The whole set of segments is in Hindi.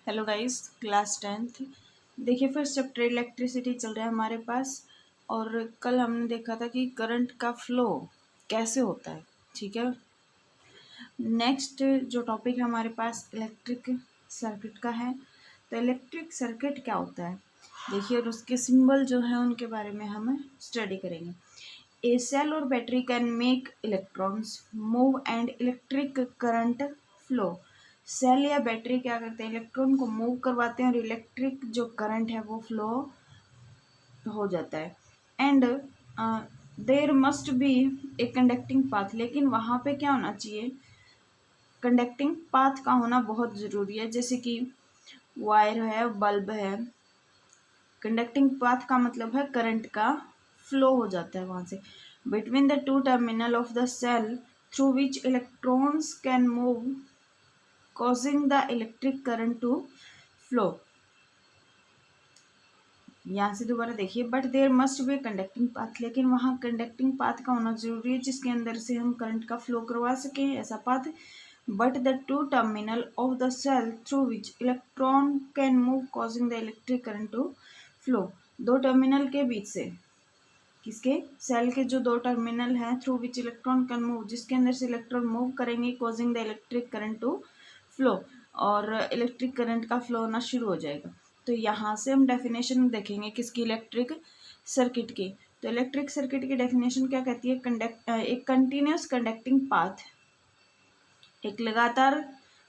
Hello guys, class 10th। देखिए, फर्स्ट चैप्टर इलेक्ट्रिसिटी चल रहा है हमारे पास। और कल हमने देखा था कि करंट का फ्लो कैसे होता है। ठीक है, नेक्स्ट जो टॉपिक है हमारे पास इलेक्ट्रिक सर्किट का है। तो इलेक्ट्रिक सर्किट क्या होता है देखिए, और उसके सिंबल जो है उनके बारे में हम स्टडी करेंगे। ए सेल और battery can make electrons move and electric current flow. Cell या बैटरी क्या करते हैं, इलेक्ट्रॉन को मूव करवाते हैं और इलेक्ट्रिक जो करंट है वो फ्लो हो जाता है। And there must be a conducting path, लेकिन वहाँ पे क्या होना चाहिए, कंडक्टिंग पाथ का होना बहुत ज़रूरी है। जैसे कि वायर है, बल्ब है, कंडक्टिंग पाथ का मतलब है करंट का फ्लो हो जाता है वहाँ से between the two terminal of the cell through which electrons can move causing the electric current to flow। यहाँ से दोबारा देखिए, but there must be conducting path, लेकिन वहाँ कंडक्टिंग पाथ का होना जरूरी है जिसके अंदर से हम करंट का फ्लो करवा सकें, ऐसा path. But the two terminal of the cell through which electron can move causing the electric current to flow. दो टर्मिनल के बीच से, किसके, सेल के जो दो टर्मिनल हैं, through which electron can move, जिसके अंदर से इलेक्ट्रॉन मूव करेंगे, causing the electric current to flow, और इलेक्ट्रिक करंट का फ्लो होना शुरू हो जाएगा। तो यहाँ से हम डेफिनेशन देखेंगे किसकी, इलेक्ट्रिक सर्किट की। तो इलेक्ट्रिक सर्किट की डेफिनेशन क्या कहती है, एक कंटिन्यूस कंडक्टिंग पाथ, एक लगातार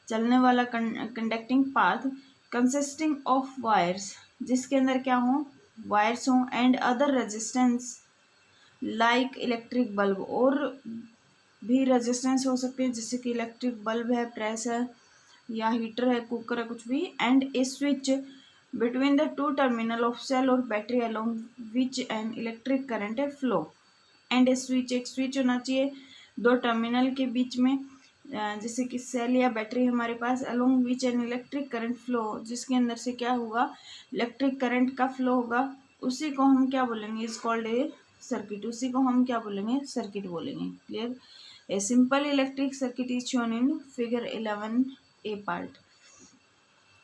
चलने वाला conducting path consisting of wires, जिसके अंदर क्या हो, वायर्स हों, and other resistance like electric bulb, और भी रेजिस्टेंस हो सकते हैं जैसे कि इलेक्ट्रिक बल्ब है, प्रेस है, या हीटर है, कुकर है, कुछ भी। And a switch between the two terminal of cell और battery along which an electric current है फ्लो। एंड ए स्विच, एक स्विच होना चाहिए दो टर्मिनल के बीच में, जैसे कि सेल या बैटरी हमारे पास, along which an electric current flow, जिसके अंदर से क्या होगा, इलेक्ट्रिक करंट का फ्लो होगा। उसी को हम क्या बोलेंगे, इज कॉल्ड ए सर्किट, उसी को हम क्या बोलेंगे, सर्किट बोलेंगे। Clear. A simple electric circuit is shown in figure 11 A part.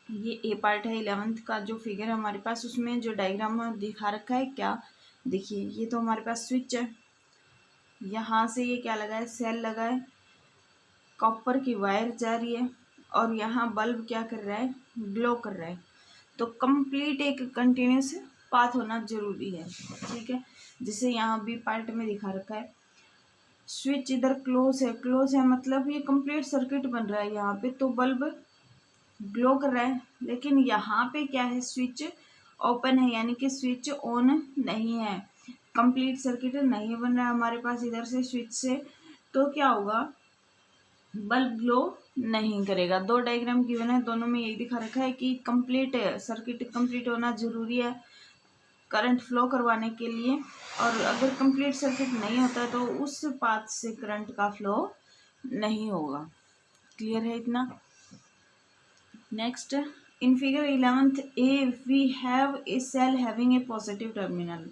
ये ए पार्ट है 11th का जो फिगर है हमारे पास, उसमें जो डायग्राम दिखा रखा है, क्या देखिए, ये तो हमारे पास स्विच है, यहाँ से ये क्या लगा है, सेल लगा है, कॉपर की वायर जा रही है, और यहाँ बल्ब क्या कर रहा है, ग्लो कर रहा है। तो कंप्लीट एक कंटिन्यूस पाथ होना जरूरी है। ठीक है, जिसे यहाँ बी पार्ट में दिखा रखा है। स्विच इधर क्लोज है, क्लोज है मतलब ये कंप्लीट सर्किट बन रहा है यहाँ पे, तो बल्ब ग्लो कर रहा है। लेकिन यहाँ पे क्या है, स्विच ओपन है, यानी कि स्विच ऑन नहीं है, कंप्लीट सर्किट नहीं बन रहा है हमारे पास इधर से स्विच से। तो क्या होगा, बल्ब ग्लो नहीं करेगा। दो डायग्राम गिवन है, दोनों में यही दिखा रखा है कि कंप्लीट सर्किट कंप्लीट होना जरूरी है करंट फ्लो करवाने के लिए, और अगर कंप्लीट सर्किट नहीं होता तो उस पाथ से करंट का फ्लो नहीं होगा। क्लियर है इतना। Next, in figure 11th A we have a cell having a positive terminal.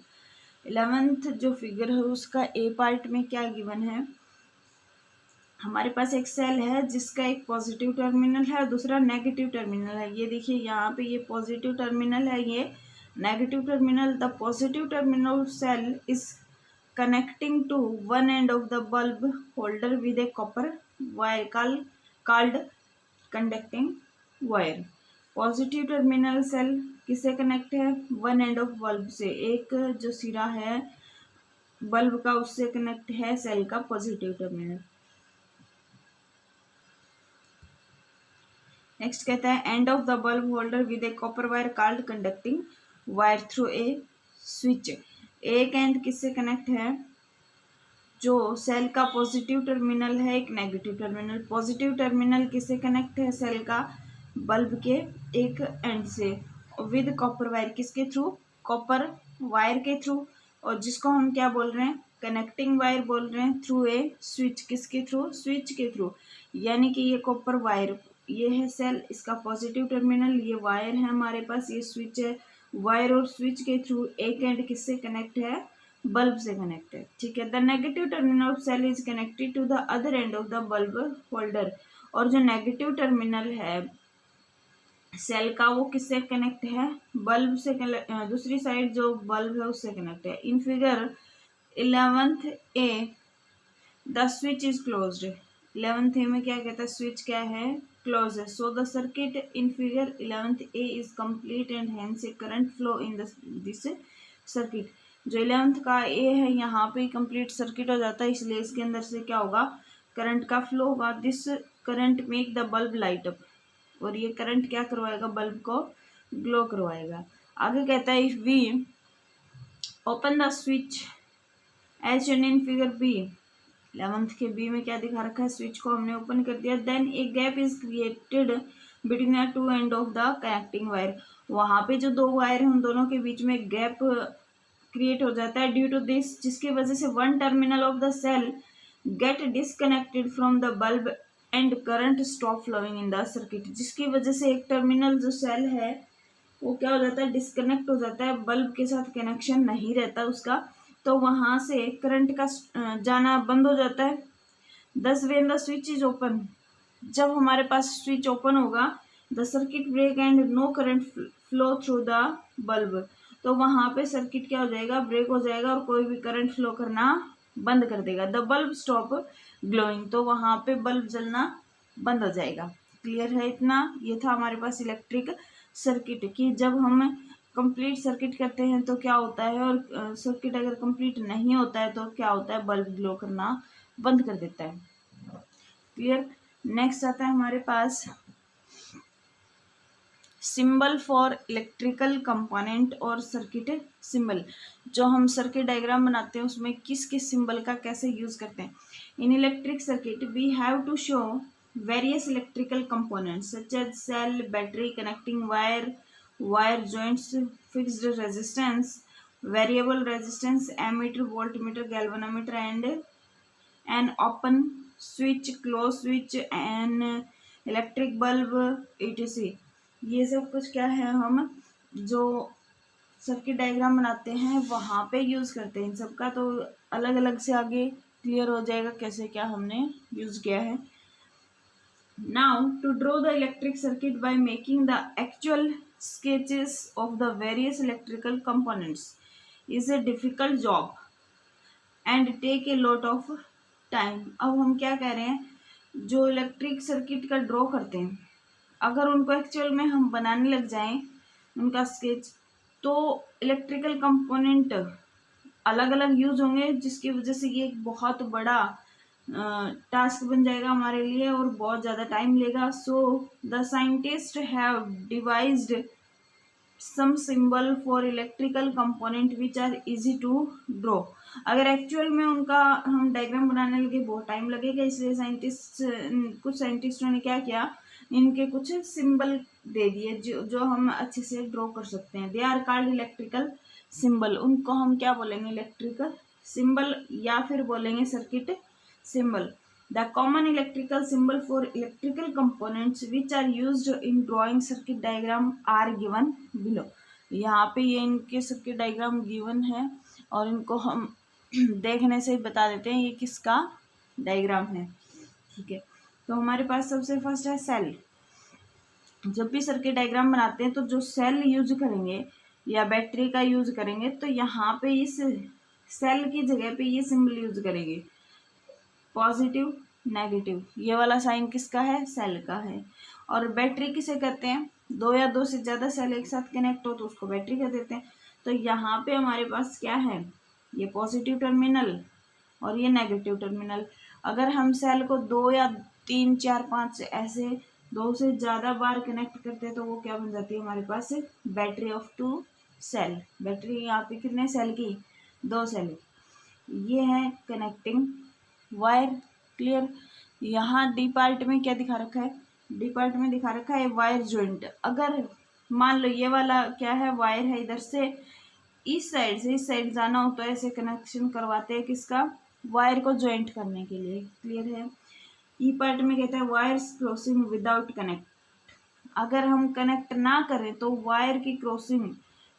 11th जो फिगर है उसका ए पार्ट में क्या गिवन है, हमारे पास एक सेल है जिसका एक पॉजिटिव टर्मिनल है और दूसरा नेगेटिव टर्मिनल है। ये देखिए यहाँ पे ये पॉजिटिव टर्मिनल है, ये negative terminal. The positive terminal cell is connecting to one end of the bulb holder with a copper wire called conducting wire। Positive terminal cell किससे कनेक्ट है, वन एंड ऑफ बल्ब से, एक जो सिरा है बल्ब का उससे कनेक्ट है सेल का पॉजिटिव टर्मिनल। नेक्स्ट कहता है and of the bulb holder with A copper wire called conducting wire through a switch. एक एंड किससे कनेक्ट है, जो सेल का पॉजिटिव टर्मिनल है, एक नेगेटिव टर्मिनल। पॉजिटिव टर्मिनल किससे कनेक्ट है, सेल का बल्ब के एक एंड से, विद कॉपर वायर, किसके थ्रू, कॉपर वायर के थ्रू, और जिसको हम क्या बोल रहे हैं, कनेक्टिंग वायर बोल रहे हैं, थ्रू ए स्विच, किसके थ्रू, स्विच के थ्रू। यानी कि ये कॉपर वायर, ये है सेल, इसका पॉजिटिव टर्मिनल, ये वायर है हमारे पास, ये स्विच है। वायर और स्विच के थ्रू एक एंड किससे कनेक्ट है, बल्ब से कनेक्ट है। ठीक है। The negative terminal of cell is connected to the other end of the bulb holder. और जो नेगेटिव टर्मिनल है सेल का वो किससे कनेक्ट है, बल्ब से दूसरी साइड जो बल्ब है उससे कनेक्ट है। इन figure 11th A the switch is closed. 11th ए में क्या कहता है, स्विच क्या है, क्लोज है। So the circuit in figure 11th A is complete and hence A current flow in this circuit. जो 11th का ए है यहाँ पे कंप्लीट सर्किट हो जाता है, इसलिए इसके अंदर से क्या होगा, करंट का फ्लो होगा। This current make the bulb light up, और ये करंट क्या करवाएगा, बल्ब को ग्लो करवाएगा। आगे कहता है if we open the switch as shown in figure B, 11th के बी में क्या दिखा रखा है, स्विच को हमने ओपन कर दिया, then a gap is created between the two end of the connecting wire. वहां पे जो दो वायर हैं उन दोनों के बीच में गैप क्रिएट हो जाता है ड्यू टू दिस, जिसकी वजह से one terminal of the cell get disconnected from the bulb and current stop flowing in the circuit. जिसकी वजह से एक टर्मिनल जो सेल है वो क्या हो जाता है, डिस्कनेक्ट हो जाता है, बल्ब के साथ कनेक्शन नहीं रहता उसका, तो वहां से करंट का जाना बंद हो जाता है। Thus when the switch is open, जब हमारे पास स्विच ओपन होगा, the circuit break and no current flow through the bulb, तो वहां पे सर्किट क्या हो जाएगा, ब्रेक हो जाएगा और कोई भी करंट फ्लो करना बंद कर देगा। द बल्ब स्टॉप ग्लोइंग, तो वहां पे बल्ब जलना बंद हो जाएगा। क्लियर है इतना। ये था हमारे पास इलेक्ट्रिक सर्किट की जब हम कंप्लीट सर्किट करते हैं तो क्या होता है, और सर्किट अगर कंप्लीट नहीं होता है तो क्या होता है, बल्ब ग्लो करना बंद कर देता है। क्लियर। नेक्स्ट आता है हमारे पास सिंबल फॉर इलेक्ट्रिकल कंपोनेंट और सर्किट सिंबल। जो हम सर्किट डायग्राम बनाते हैं उसमें किस किस सिंबल का कैसे यूज करते हैं। In electric circuit we have to show various electrical components such as cell, battery, connecting wire, wire joints, fixed resistance, variable resistance, ammeter, voltmeter, galvanometer and an open switch, close switch, an electric bulb, etc। ये सब कुछ क्या है, हम जो सर्किट डायग्राम बनाते हैं वहाँ पे यूज़ करते हैं इन सब का, तो अलग अलग से आगे क्लियर हो जाएगा कैसे क्या हमने यूज़ किया है। Now to draw the electric circuit by making the actual sketches of the various electrical components is a difficult job and take a lot of time। अब हम क्या कह रहे हैं, जो इलेक्ट्रिक सर्किट का ड्रॉ करते हैं अगर उनको एक्चुअल में हम बनाने लग जाएं उनका स्केच, तो इलेक्ट्रिकल कंपोनेंट अलग अलग यूज होंगे, जिसकी वजह से ये एक बहुत बड़ा टास्क बन जाएगा हमारे लिए और बहुत ज़्यादा टाइम लेगा। So the scientist have devised some symbol for electrical component which are easy to draw. अगर एक्चुअल में उनका हम डायग्राम बनाने लगे बहुत टाइम लगेगा, इसलिए कुछ साइंटिस्टों ने क्या किया, इनके कुछ सिंबल दे दिए जो हम अच्छे से ड्रॉ कर सकते हैं। They are called electrical symbol. उनको हम क्या बोलेंगे, इलेक्ट्रिकल सिंबल या फिर बोलेंगे circuit symbol. The common electrical symbol for electrical components which are used in drawing circuit diagram are given below. यहाँ पे ये इनके सर्किट डायग्राम गिवन है और इनको हम देखने से ही बता देते हैं ये किसका डायग्राम है। ठीक है, तो हमारे पास सबसे फर्स्ट है सेल। जब भी सर्किट डायग्राम बनाते हैं तो जो सेल यूज करेंगे या बैटरी का यूज करेंगे तो यहाँ पे इस सेल की जगह पे ये सिंबल यूज करेंगे, पॉजिटिव नेगेटिव। ये वाला साइन किसका है, सेल का है। और बैटरी किसे कहते हैं, दो या दो से ज़्यादा सेल एक साथ कनेक्ट हो तो उसको बैटरी कह देते हैं। तो यहाँ पे हमारे पास क्या है, ये पॉजिटिव टर्मिनल और ये नेगेटिव टर्मिनल। अगर हम सेल को 2 या 3 4 5 ऐसे 2 से ज़्यादा बार कनेक्ट करते हैं तो वो क्या बन जाती है हमारे पास, बैटरी ऑफ 2 सेल। बैटरी यहाँ पे कितने सेल की, 2 सेल। ये है कनेक्टिंग वायर। क्लियर। यहाँ डी पार्ट में क्या दिखा रखा है, डी पार्ट में दिखा रखा है वायर जॉइंट। अगर मान लो ये वाला क्या है, वायर है, इधर से इस साइड से इस साइड जाना हो तो ऐसे कनेक्शन करवाते हैं किसका, वायर को जॉइंट करने के लिए। क्लियर है। ई पार्ट में कहता है वायर्स क्रॉसिंग विदाउट कनेक्ट। अगर हम कनेक्ट ना करें तो वायर की क्रॉसिंग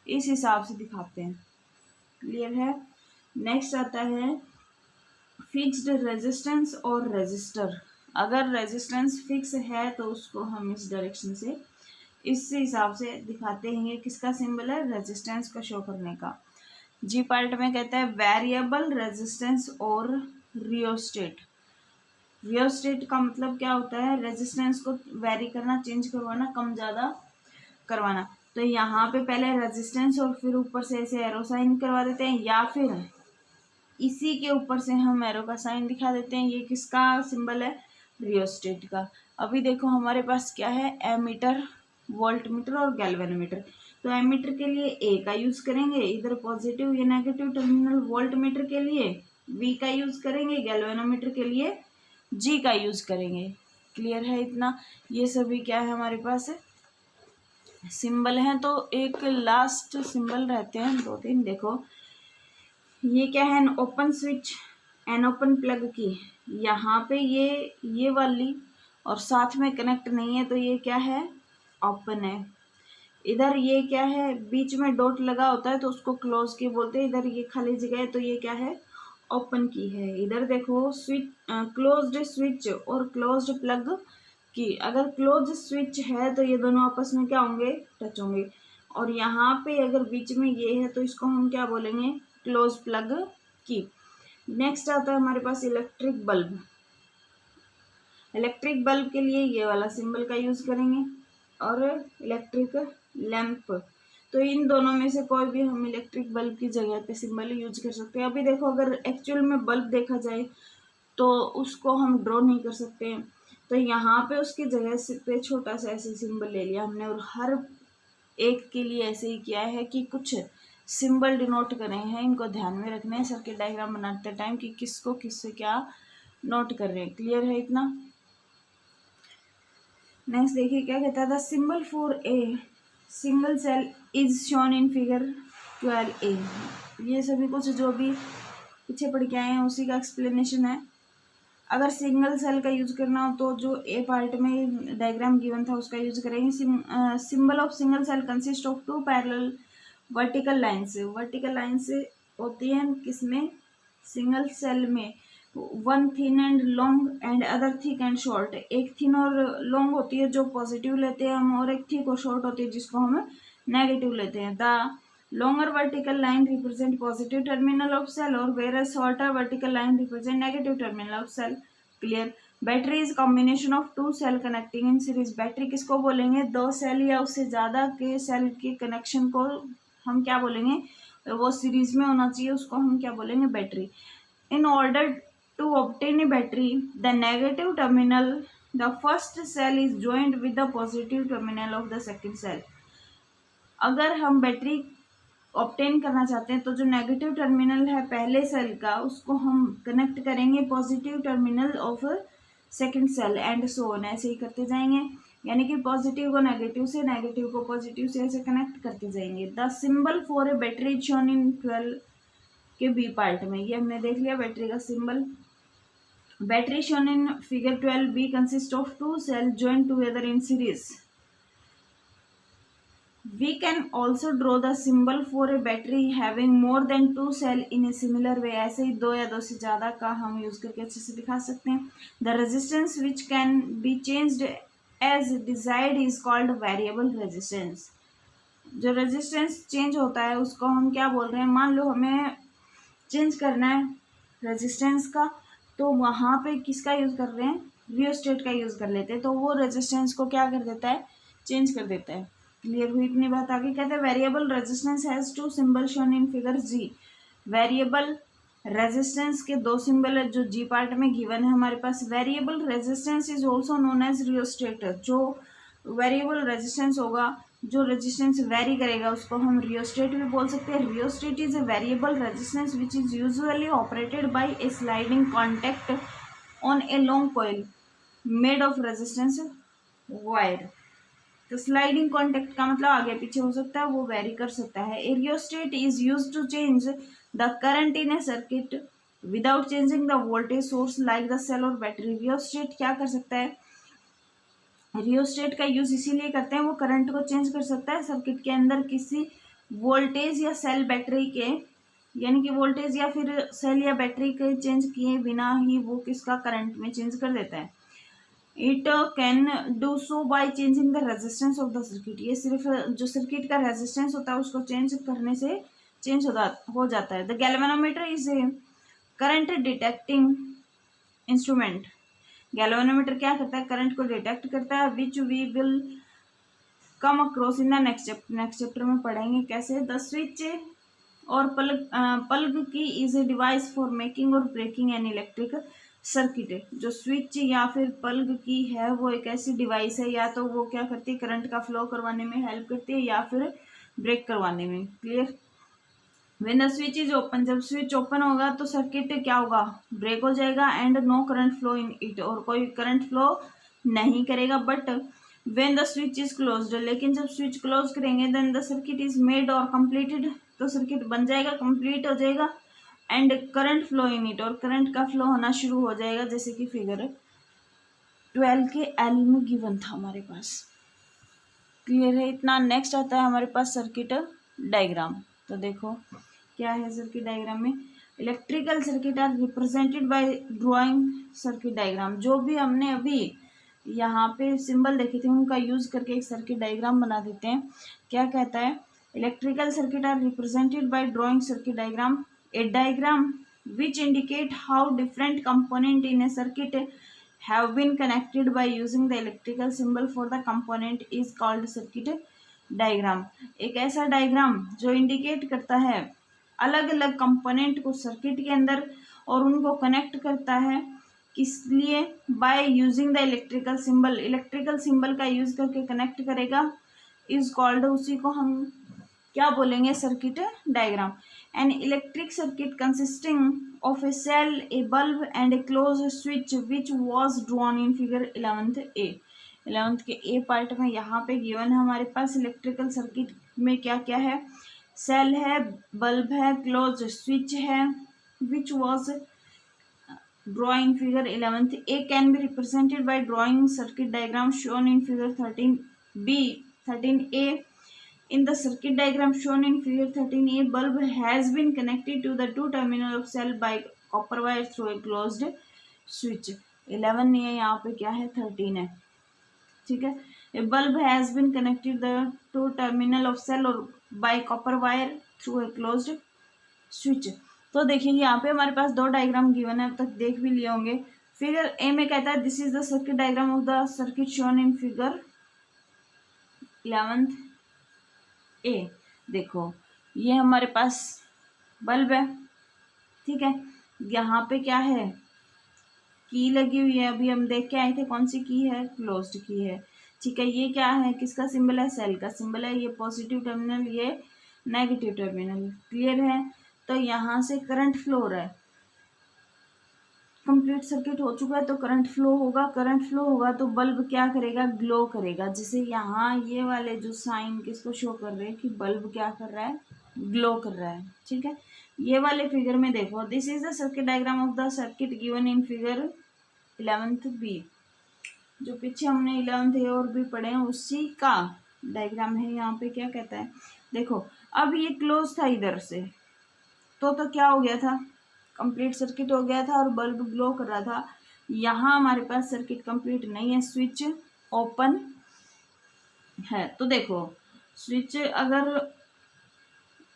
इस हिसाब से दिखाते हैं। क्लियर है। नेक्स्ट आता है फिक्स्ड रेजिस्टेंस और रेजिस्टर। अगर रेजिस्टेंस फिक्स है तो उसको हम इस डायरेक्शन से इस हिसाब से दिखाते हैं ये किसका सिंबल है, रेजिस्टेंस को शो करने का। जी पार्ट में कहता है वेरिएबल रेजिस्टेंस और रियोस्टेट। रियोस्टेट का मतलब क्या होता है, रेजिस्टेंस को वेरी करना, चेंज करवाना, कम ज़्यादा करवाना। तो यहाँ पे पहले रेजिस्टेंस और फिर ऊपर से ऐसे एरो साइन करवा देते हैं, या फिर इसी के ऊपर से हम एरो का साइन दिखा देते हैं। ये किसका सिंबल है, रियोस्टेट का। अभी देखो हमारे पास क्या है, एमीटर, वोल्ट मीटर और गैल्वेनोमीटर। तो एमीटर के लिए ए का यूज करेंगे, इधर पॉजिटिव या नेगेटिव टर्मिनल। वोल्ट मीटर के लिए वी का यूज करेंगे, गैल्वेनोमीटर के लिए जी का यूज करेंगे। क्लियर है इतना। ये सभी क्या है हमारे पास सिंबल हैं। तो एक लास्ट सिंबल रहते हैं 2-3, देखो ये क्या है, N open switch, an open plug की। यहाँ पे ये वाली और साथ में कनेक्ट नहीं है, तो ये क्या है, ओपन है। इधर ये क्या है, बीच में डॉट लगा होता है तो उसको क्लोज की बोलते हैं। इधर ये खाली जगह है तो ये क्या है, ओपन की है। इधर देखो स्विच, क्लोज्ड स्विच और क्लोज्ड प्लग की। अगर क्लोज स्विच है तो ये दोनों आपस में क्या होंगे, टच होंगे। और यहाँ पे अगर बीच में ये है तो इसको हम क्या बोलेंगे, क्लोज प्लग की। नेक्स्ट आता है हमारे पास इलेक्ट्रिक बल्ब। इलेक्ट्रिक बल्ब के लिए ये वाला सिंबल का यूज करेंगे, और इलेक्ट्रिक लैंप, तो इन दोनों में से कोई भी हम इलेक्ट्रिक बल्ब की जगह पे सिंबल यूज कर सकते हैं। अभी देखो अगर एक्चुअल में बल्ब देखा जाए तो उसको हम ड्रॉ नहीं कर सकते हैं, तो यहाँ पे उसकी जगह पे छोटा सा ऐसे सिंबल ले लिया हमने, और हर एक के लिए ऐसे ही किया है कि कुछ सिंबल डिनोट करे हैं। इनको ध्यान में रखना है सर्किट डायग्राम बनाते टाइम कि किसको किससे क्या नोट कर रहे हैं। क्लियर है इतना। नेक्स्ट देखिए क्या कहता है, the symbol for a single cell is shown in figure 12A। ये सभी कुछ जो भी पीछे पढ़ के आए हैं उसी का एक्सप्लेनेशन है। अगर सिंगल सेल का यूज करना हो तो जो ए पार्ट में डायग्राम गिवन था उसका यूज करेंगे। Symbol of single cell consist of 2 parallel vertical lines. Vertical lines होती हैं किसमें, सिंगल सेल में। One thin and long and other thick and short. एक थिन और लॉन्ग होती है जो पॉजिटिव लेते हैं हम, और एक थिक और शॉर्ट होती है जिसको हम नेगेटिव लेते हैं। The longer vertical line represent positive terminal of cell, or whereas shorter vertical line represent negative terminal of cell. Clear. Battery is combination of 2 cell connecting in series. Battery किसको बोलेंगे, 2 सेल या उससे ज़्यादा के सेल के कनेक्शन को हम क्या बोलेंगे, वो सीरीज में होना चाहिए, उसको हम क्या बोलेंगे, battery. In order to obtain a battery, the negative terminal the first cell is joint with the positive terminal of the second cell. अगर हम बैटरी ऑब्टेन करना चाहते हैं तो जो नेगेटिव टर्मिनल है पहले सेल का उसको हम कनेक्ट करेंगे positive terminal of second cell, and so on, ऐसे ही करते जाएंगे। यानी कि पॉजिटिव को नेगेटिव से, नेगेटिव को पॉजिटिव से ऐसे कनेक्ट करते जाएंगे। The symbol for A battery shown इन 12 के बी पार्ट में। ये हमने देख लिया बैटरी का symbol. Battery shown in figure 12B consist of 2 cell joined together in series. We can also draw the symbol for a battery having more than 2 cell in a similar way. ऐसे ही 2 या 2 से ज़्यादा का हम यूज़ करके अच्छे से दिखा सकते हैं। The resistance which can be changed as desired is called variable resistance. जो रेजिस्टेंस चेंज होता है उसको हम क्या बोल रहे हैं, मान लो हमें चेंज करना है रेजिस्टेंस का, तो वहाँ पे किसका यूज़ कर रहे हैं, रियोस्टेट का यूज़ कर लेते हैं, तो वो रेजिस्टेंस को क्या कर देता है, चेंज कर देता है। क्लियर हुई इतनी बात। आगे कहते हैं variable resistance has 2 symbol shown in figure G. Variable resistance के 2 सिंबल है जो जी पार्ट में गिवन है हमारे पास। Variable resistance is also known as rheostat. जो वेरिएबल रेजिस्टेंस होगा, जो रेजिस्टेंस वेरी करेगा उसको हम रियोस्टेट भी बोल सकते हैं। Rheostat is a variable resistance which is usually operated by A sliding contact on a long coil made of resistance wire. तो स्लाइडिंग कॉन्टैक्ट का मतलब आगे पीछे हो सकता है, वो वेरी कर सकता है। A rheostat is used to change the current in a circuit without changing the voltage source like the cell और बैटरी। रियोस्टेट क्या कर सकता है, रियोस्टेट का यूज इसीलिए करते हैं, वो करंट को चेंज कर सकता है सर्किट के अंदर किसी वोल्टेज या सेल बैटरी के, यानी कि वोल्टेज या फिर सेल या बैटरी के चेंज किए बिना ही वो किसका करंट में चेंज कर देता है। It can do so by changing the resistance of the circuit. ये सिर्फ जो सर्किट का रेजिस्टेंस होता है उसको चेंज करने से चेंज हो जाता है। The galvanometer is a current detecting instrument. Galvanometer क्या करता है, करंट को डिटेक्ट करता है, which we will come across in the next chapter में पढ़ेंगे कैसे। The switch or plug key is a device for making or breaking an electric circuit है। जो स्विच या फिर पल्ग की है वो एक ऐसी डिवाइस है, या तो वो क्या करती है, करंट का फ्लो करवाने में हेल्प करती है या फिर ब्रेक करवाने में। Clear. When the switch is open, जब स्विच ओपन होगा तो सर्किट क्या होगा, ब्रेक हो जाएगा, and no current flow in it, और कोई करंट फ्लो नहीं करेगा। But when the switch is closed, लेकिन जब स्विच क्लोज करेंगे then the circuit is made or completed, तो सर्किट बन जाएगा, कंप्लीट हो जाएगा, and current flow in it, और करंट का फ्लो होना शुरू हो जाएगा, जैसे कि फिगर 12 के एल में गिवन था हमारे पास। क्लियर है इतना। नेक्स्ट आता है हमारे पास सर्किट डायग्राम। तो देखो क्या है सर्किट डायग्राम में, electrical circuit are represented by drawing circuit diagram. जो भी हमने अभी यहाँ पे सिंबल देखे थे उनका यूज करके एक सर्किट डायग्राम बना देते हैं। क्या कहता है, electrical circuit are represented by drawing circuit diagram, a diagram which indicate how different component in a circuit have been connected by using the electrical symbol for the component is called circuit diagram। एक ऐसा डायग्राम जो इंडिकेट करता है अलग अलग कंपोनेंट को सर्किट के अंदर और उनको कनेक्ट करता है, किस लिए, by using the electrical symbol, electrical symbol का यूज करके कनेक्ट करेगा, इज कॉल्ड, उसी को हम क्या बोलेंगे, circuit diagram. An electric circuit consisting of a cell, a bulb and a close switch which was drawn in figure 11th A. 11th के ए पार्ट में यहाँ पे गिवन है हमारे पास इलेक्ट्रिकल सर्किट में क्या क्या है, सेल है, बल्ब है, क्लोज स्विच है, which was draw in figure 11th a can be represented by drawing circuit diagram shown in figure 13b 13a। in the circuit diagram shown in figure 13a, bulb has been connected to the two terminal of cell by copper wire through a closed switch। 11 नहीं है यहाँ पे, क्या है, 13 है, ठीक है। a bulb has been connected the two terminal of cell और by copper wire through a closed switch। तो देखिए यहाँ पे हमारे पास दो डायग्राम गिवन है, अब तक देख भी लिए होंगे। फिगर ए में कहता है this is the circuit diagram of the circuit shown in figure 11th ए। देखो ये हमारे पास बल्ब है, ठीक है, यहाँ पे क्या है, की लगी हुई है, अभी हम देख के आए थे, कौन सी की है, क्लोज्ड की है, ठीक है। ये क्या है, किसका सिंबल है, सेल का सिंबल है, ये पॉजिटिव टर्मिनल, ये नेगेटिव टर्मिनल। क्लियर है। तो यहाँ से करंट फ्लो हो रहा है, कंप्लीट सर्किट हो चुका है तो करंट फ्लो होगा, करंट फ्लो होगा तो बल्ब क्या करेगा, ग्लो करेगा। जैसे यहाँ ये वाले जो साइन किसको शो कर रहे हैं कि बल्ब क्या कर रहा है, ग्लो कर रहा है, ठीक है। ये वाले फिगर में देखो, this is the circuit diagram of the circuit given in figure 11th B. जो पीछे हमने 11th ए और बी पढ़े हैं उसी का डायग्राम है। यहाँ पे क्या कहता है, देखो अब ये क्लोज था इधर से, तो क्या हो गया था, कंप्लीट सर्किट हो गया था और बल्ब ग्लो कर रहा था। यहाँ हमारे पास सर्किट कंप्लीट नहीं है, स्विच ओपन है। तो देखो स्विच अगर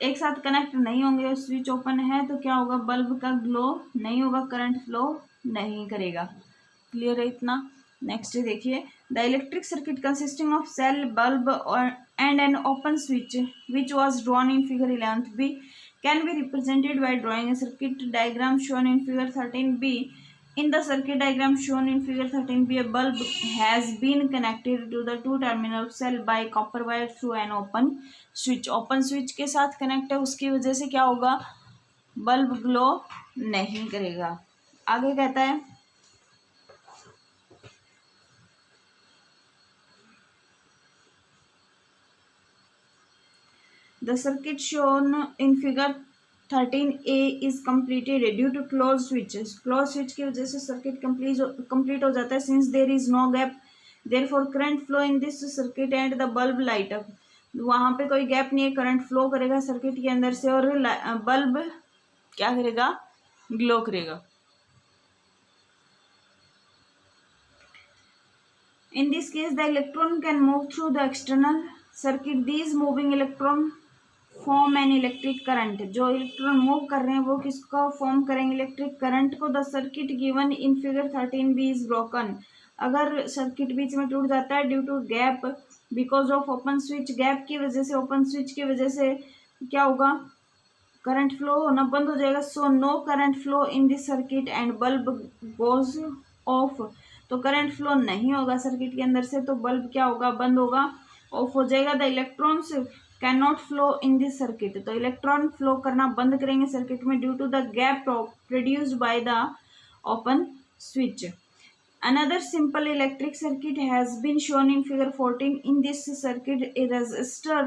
एक साथ कनेक्ट नहीं होंगे, स्विच ओपन है तो क्या होगा, बल्ब का ग्लो नहीं होगा, करंट फ्लो नहीं करेगा। क्लियर है इतना। नेक्स्ट देखिए, the electric circuit consisting of cell, bulb and an open switch which was drawn in figure 11th B can be represented by drawing a circuit diagram shown in figure 13b। in the circuit diagram shown in figure 13b, a bulb has been connected to the two terminal cell by copper wire through an open switch। open switch के साथ कनेक्ट है, उसकी वजह से क्या होगा, बल्ब ग्लो नहीं करेगा। आगे कहता है, the circuit shown in figure 13a is completed due to closed switches। closed switch की वजह से सर्किट complete हो जाता है। since there is no gap therefore current flow in this circuit and the bulb light up। वहाँ पे कोई गैप नहीं है, करंट फ्लो करेगा सर्किट के अंदर से और बल्ब क्या करेगा, ग्लो करेगा। In this case, the electron can move through the external circuit. These moving electron form an electric current. जो इलेक्ट्रॉन मूव कर रहे हैं वो किसको फॉर्म करेंगे? इलेक्ट्रिक करंट को. The circuit given in figure 13b is broken. अगर सर्किट बीच में टूट जाता है due to gap, because of open switch, gap की वजह से, ओपन स्विच की वजह से क्या होगा? करंट फ्लो होना बंद हो जाएगा. So no current flow in this circuit and bulb goes off. तो करंट फ्लो नहीं होगा सर्किट के अंदर से, तो बल्ब क्या होगा? बंद होगा, ऑफ हो जाएगा. The electrons can not flow in this circuit. तो इलेक्ट्रॉन फ्लो करना बंद करेंगे सर्किट में due to the gap produced by the open switch. Another simple electric circuit has been shown in figure 14. In this circuit, a resistor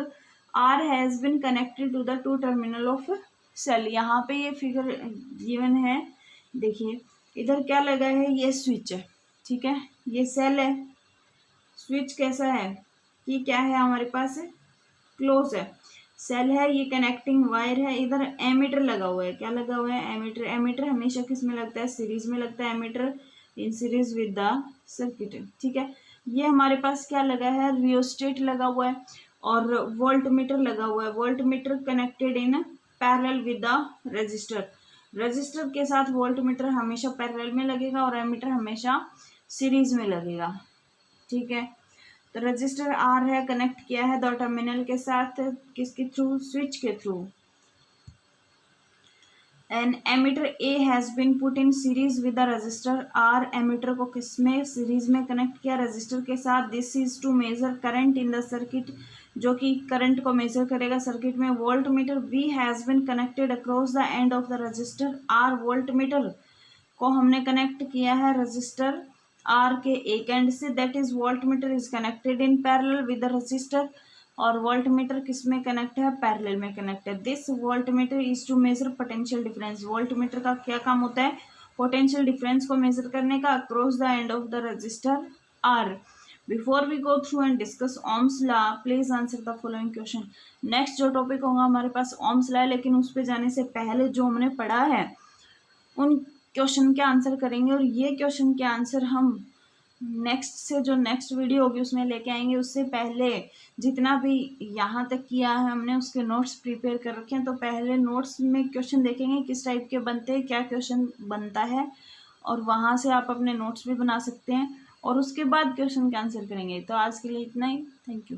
R has been connected to the two terminal of cell. यहाँ पे ये फिगर गिवन है. देखिए इधर क्या लगा है? ये स्विच है, ठीक है, ये सेल है. स्विच कैसा है? ये क्या है हमारे पास? क्लोज है. सेल है, ये कनेक्टिंग वायर है. इधर एमीटर लगा हुआ है. क्या लगा हुआ है? एमीटर. एमीटर हमेशा किस में लगता है? सीरीज में लगता है ammeter, in series with the circuit, ठीक है. ये हमारे पास क्या लगा है? रियोस्टेट लगा हुआ है और वोल्ट मीटर लगा हुआ है. Volt meter connected in parallel with the register. Register के साथ वोल्ट मीटर हमेशा पैरेलल में लगेगा और एमीटर हमेशा सीरीज में लगेगा, ठीक है. तो रजिस्टर आर है, कनेक्ट किया है दो टर्मिनल के साथ. किसके थ्रू? स्विच के through. An ammeter A has been put in series with the register R. Ammeter को किस में? सीरीज में कनेक्ट किया रजिस्टर के साथ. This is to measure current in the circuit, जो कि करंट को मेजर करेगा सर्किट में. Voltmeter V has been connected across the end of the register R. Voltmeter को हमने कनेक्ट किया है रजिस्टर आर के एक एंड से. That is voltmeter is connected in parallel with the register. और वोल्ट मीटर किस में कनेक्ट है? पैरेलल में कनेक्ट है. This voltmeter is to measure potential difference. Voltmeter का क्या काम होता है? पोटेंशियल डिफरेंस को मेजर करने का across the end of the register R. Before we go through and discuss Ohm's law, please answer the following question. Next जो टॉपिक होगा हमारे पास ओम्स लॉ है, लेकिन उस पर जाने से पहले जो हमने पढ़ा है उन क्वेश्चन के आंसर करेंगे. और ये क्वेश्चन के आंसर हम नेक्स्ट से जो नेक्स्ट वीडियो होगी उसमें लेके आएंगे. उससे पहले जितना भी यहाँ तक किया है हमने उसके नोट्स प्रिपेयर कर रखे हैं. तो पहले नोट्स में क्वेश्चन देखेंगे किस टाइप के बनते हैं, क्या क्वेश्चन बनता है, और वहाँ से आप अपने नोट्स भी बना सकते हैं. और उसके बाद क्वेश्चन के आंसर करेंगे. तो आज के लिए इतना ही. Thank you.